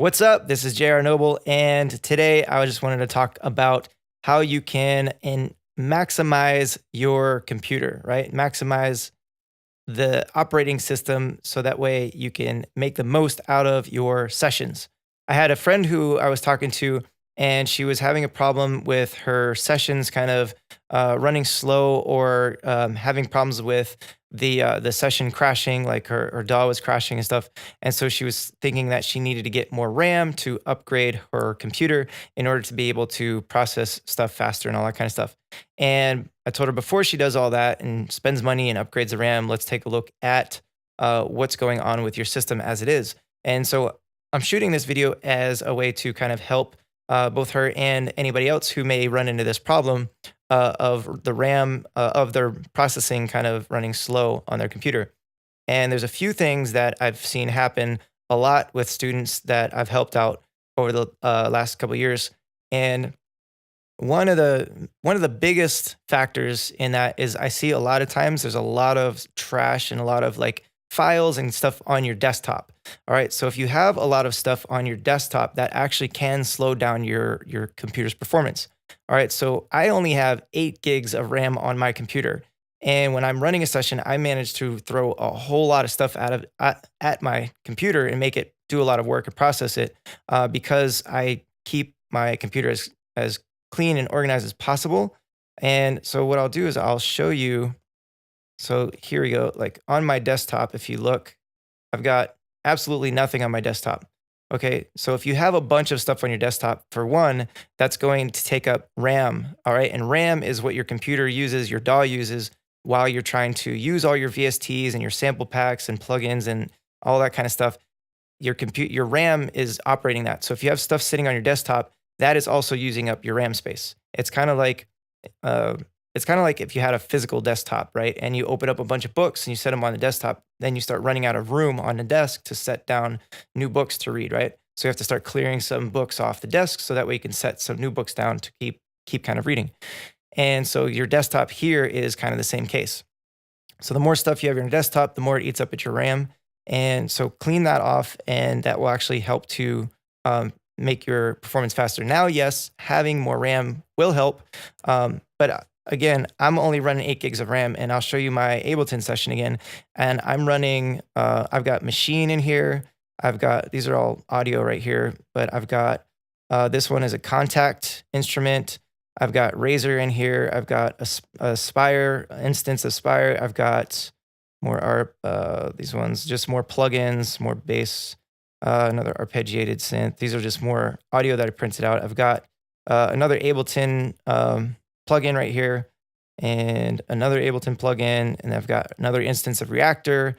What's up? This is JR Noble, and today I just wanted to talk about how you can maximize your computer, right? Maximize the operating system so that way you can make the most out of your sessions. I had a friend who I was talking to, and she was having a problem with her sessions kind of running slow or having problems with the session crashing, like her DAW was crashing and stuff. And so she was thinking that she needed to get more RAM to upgrade her computer in order to be able to process stuff faster and all that kind of stuff. And I told her before she does all that and spends money and upgrades the RAM, let's take a look at what's going on with your system as it is. And so I'm shooting this video as a way to kind of help both her and anybody else who may run into this problem of the RAM of their processing kind of running slow on their computer. And there's a few things that I've seen happen a lot with students that I've helped out over the last couple of years. And one of the biggest factors in that is I see a lot of times there's a lot of trash and a lot of like files and stuff on your desktop. All right. So if you have a lot of stuff on your desktop, that actually can slow down your computer's performance. All right. So I only have 8 gigs of RAM on my computer. And when I'm running a session, I manage to throw a whole lot of stuff at my computer and make it do a lot of work and process it because I keep my computer as clean and organized as possible. And so what I'll do is I'll show you. So here we go. Like on my desktop, if you look, I've got absolutely nothing on my desktop. Okay, so if you have a bunch of stuff on your desktop, for one, that's going to take up RAM. All right, and RAM is what your computer uses, your DAW uses while you're trying to use all your VSTs and your sample packs and plugins and all that kind of stuff. Your RAM is operating that. So if you have stuff sitting on your desktop, that is also using up your RAM space. Uh, it's kind of like if you had a physical desktop, right? And you open up a bunch of books and you set them on the desktop, then you start running out of room on the desk to set down new books to read, right? So you have to start clearing some books off the desk so that way you can set some new books down to keep kind of reading. And so your desktop here is kind of the same case. So the more stuff you have on your desktop, the more it eats up at your RAM. And so clean that off, and that will actually help to make your performance faster. Now, yes, having more RAM will help, but again, I'm only running 8 gigs of RAM, and I'll show you my Ableton session again. And I'm running, I've got Machine in here. These are all audio right here, but I've got, this one is a Kontakt instrument. I've got Razor in here. I've got a Spire instance of Spire. I've got more these ones, just more plugins, more bass, another arpeggiated synth. These are just more audio that I printed out. I've got another Ableton plugin right here, and another Ableton plugin, and I've got another instance of Reactor,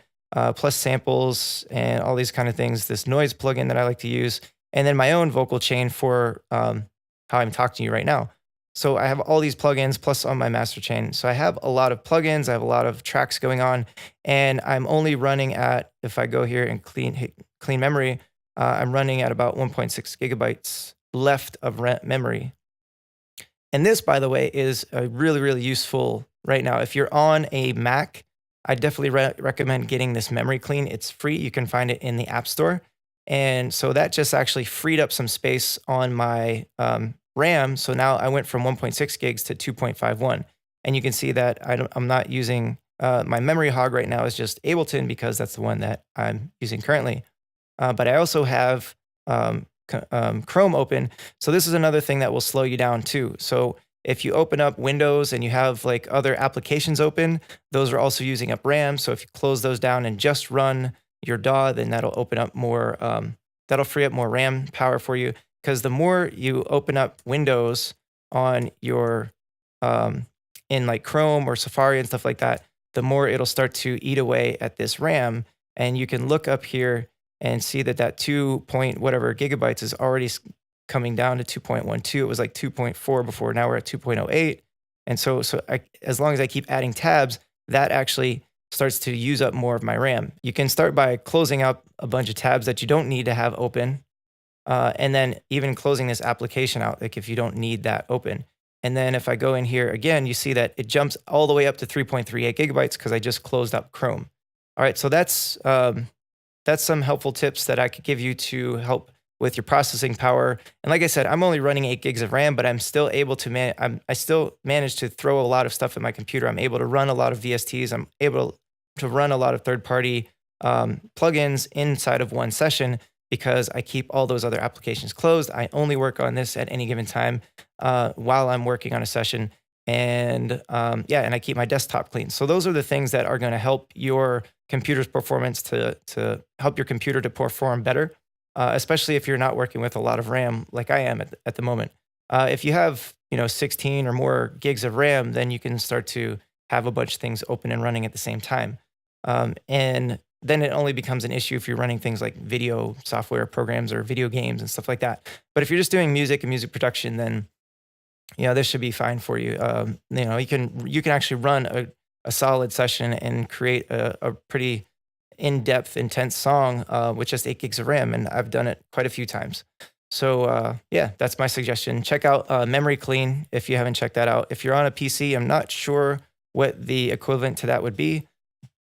plus samples and all these kind of things. This noise plugin that I like to use, and then my own vocal chain for how I'm talking to you right now. So I have all these plugins plus on my master chain. So I have a lot of plugins. I have a lot of tracks going on, and I'm only running at, if I go here and hit clean memory, I'm running at about 1.6 gigabytes left of memory. And this, by the way, is a really, really useful right now. If you're on a Mac, I definitely recommend getting this memory clean. It's free. You can find it in the App Store. And so that just actually freed up some space on my RAM. So now I went from 1.6 gigs to 2.51. And you can see that I'm not using my memory hog right now is just Ableton because that's the one that I'm using currently. But I also have Chrome open. So this is another thing that will slow you down too. So if you open up Windows and you have like other applications open, those are also using up RAM. So if you close those down and just run your DAW, then that'll open up more, that'll free up more RAM power for you. Because the more you open up Windows on your, in like Chrome or Safari and stuff like that, the more it'll start to eat away at this RAM. And you can look up here and see that 2 point whatever gigabytes is already coming down to 2.12. It was like 2.4 before. Now we're at 2.08. And so as long as I keep adding tabs, that actually starts to use up more of my RAM. You can start by closing up a bunch of tabs that you don't need to have open. And then even closing this application out, like if you don't need that open. And then if I go in here again, you see that it jumps all the way up to 3.38 gigabytes because I just closed up Chrome. All right, so that's some helpful tips that I could give you to help with your processing power. And like I said, I'm only running 8 gigs of RAM, but I'm still able to I still manage to throw a lot of stuff in my computer. I'm able to run a lot of VSTs. I'm able to run a lot of third-party plugins inside of one session because I keep all those other applications closed. I only work on this at any given time while I'm working on a session. And yeah, and I keep my desktop clean. So those are the things that are going to help your computer's performance to help your computer to perform better, especially if you're not working with a lot of RAM like I am at the moment. If you have 16 or more gigs of RAM, then you can start to have a bunch of things open and running at the same time. And then it only becomes an issue if you're running things like video software programs or video games and stuff like that. But if you're just doing music and music production, then this should be fine for you. You can actually run a solid session and create a pretty in-depth, intense song with just 8 gigs of RAM, and I've done it quite a few times. So yeah, that's my suggestion. Check out Memory Clean if you haven't checked that out. If you're on a PC, I'm not sure what the equivalent to that would be,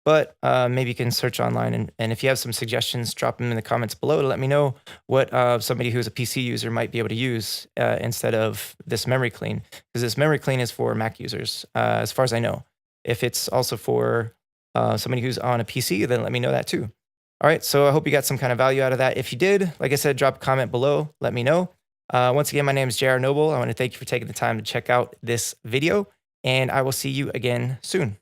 but maybe you can search online. And if you have some suggestions, drop them in the comments below to let me know what somebody who's a PC user might be able to use instead of this Memory Clean. Because this Memory Clean is for Mac users, as far as I know. If it's also for somebody who's on a PC, then let me know that too. All right, so I hope you got some kind of value out of that. If you did, like I said, drop a comment below, let me know. Once again, my name is JR Noble. I want to thank you for taking the time to check out this video, and I will see you again soon.